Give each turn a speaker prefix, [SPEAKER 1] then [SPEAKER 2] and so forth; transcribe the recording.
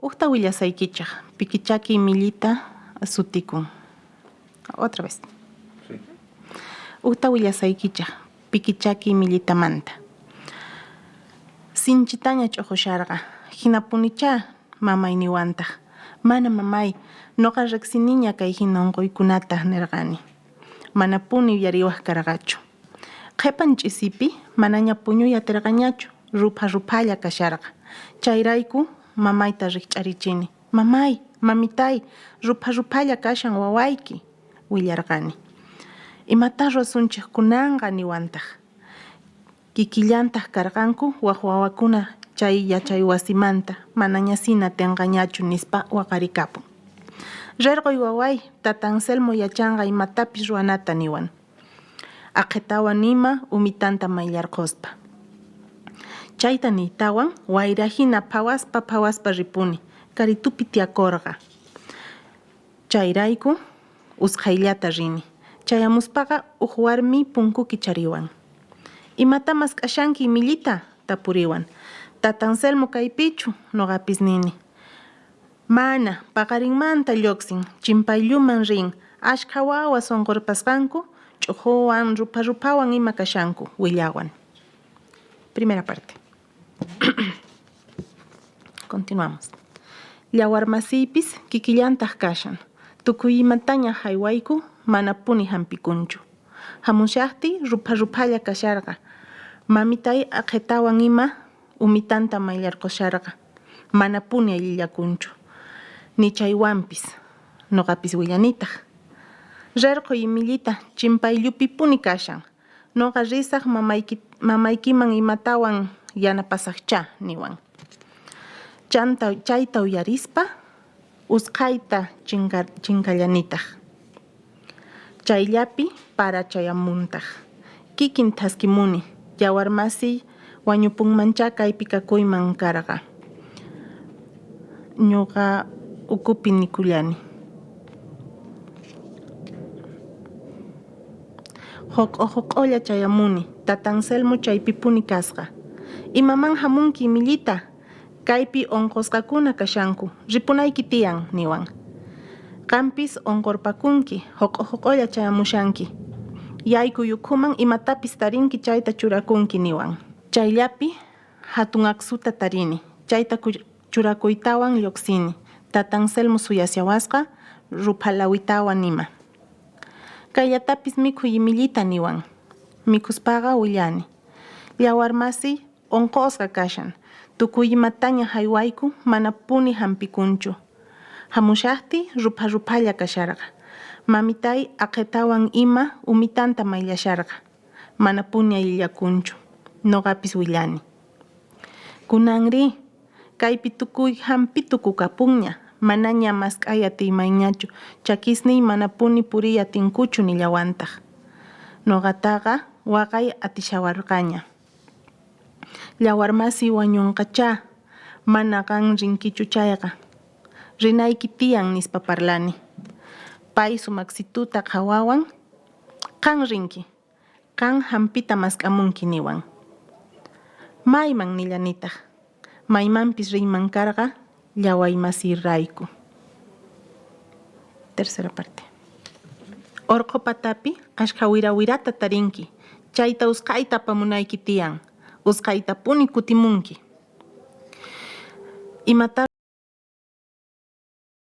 [SPEAKER 1] Uqta willasaykichaq, pikichaki millita sutikun. Otra vez.
[SPEAKER 2] Sí.
[SPEAKER 1] Uqta willasaykichaq, pikichaki millitamanta. Sinchitaña ch'uqusharqa, hinapunicha mamayniwantaq. Mana mamay, noqa riqsiniña kay hina unquykunata nirqani. Mana puni yariwaq karqachu. Qhipan ch'isipi manaña puñuya tirqañachu, rupha kasharqa. Chayrayku mamayta riqch'arichini. Mamay, mamitay, rupha kashan wawayki, willarqani. Imata rusunchik kunanqa niwantaq. Kikillantaq karqanku waq wawakuna chay yachay wasimanta manaña sina tinqañachu nispa waqarikapun. Rirquy waway, tata Anselmo yachanqa imatapis ruwanata niwan. Aqhetawan nima umitanta mayllarquspa. Chayta niytawan wayrahina phawaspa ripuni, karitupi tiyakurqa. Chayrayku usqhayllata rini. Chayamuspaqa uq warmi punkuki chariwan. Imatamas k'ashanki millita tapuriwan. Tata Anselmo kaypichu noqapis nini. Mana, paqarinmanta lluqsin, chimpayllaman rin, ashkha wawa sunqurpasqanku, ch'uquwan, ruphawan ima kashanku, willawan. Primera parte. Continuamos. Llawarmasiypis kikillantaq kashan. Tukuy imataña haywayku mana puni hampikunchu. Hamushaqti ruphalla kasharqa. Mamitay aqhetawan ima umitanta mayllarqusharqa. Mana puni allillakunchu. Ni chaywanpis, noqapis willanitaq. Rirquy millita chimpayllapi puni kashan. Noqa risaq mamaykiman imatawan yanapasaqcha niwan. Chayta uyarispa, usqayta chinkallanitaq. Chayllapi parachayamuntaq. Kikin thaskimuni, yawarmasiy wañupunmancha kaypi kakuyman karqa. Ñuqa ukupi nikullani. Huq'ulla chayamuni, tata Anselmo chaypi puni kasqa. Imaman hamunki millita, kaypi onqusqakuna kashanku, ripunayki tiyan niwan. Qampis onqurpakunki, huq'ulla chayamushanki. Yayku yukhuman imatapis tarinki chayta churakunki niwan. Chayllapi hatun aqsuta tarini, chayta churakuytawan lluqsini. Tata Anselmo suyasyawasqa, ruphalawitawan nima. Kayatapis mikhuy millita niwan. Mikhuspaqa willani. Llawarmasiy onqusqa kashan. Tukuy imataña haywayku mana puni hampikunchu. Hamushaqti ruphalla kasharqa. Mamitay aqhetawan ima umitanta mayllasharqa. Mana puni allillakunchu. Noqapis willani. Kunanri, kaypi tukuy hampi tukukapunña. Manaña mask'aya tiymayñachu. Chakisniy mana puni puriya tinkuchu nillawantaq. Noqataqa waqay atishawarqaña. Llawarmasiy wañunqachá, mana qan rinkichu chayqa. Rinayki tiyan nispa parlani. Pay sumaksituta qhawawan, qan rinki, qan hampita mask'amunki niwan. Mayman nillanitaq, maymanpis riyman karqa, llawaymasiy rayku. Tercera parte. Orqo patapi ashkha wirawirata tarinki, chayta usqayta apamunayki tiyan, usqayta puni kutimunki. Imata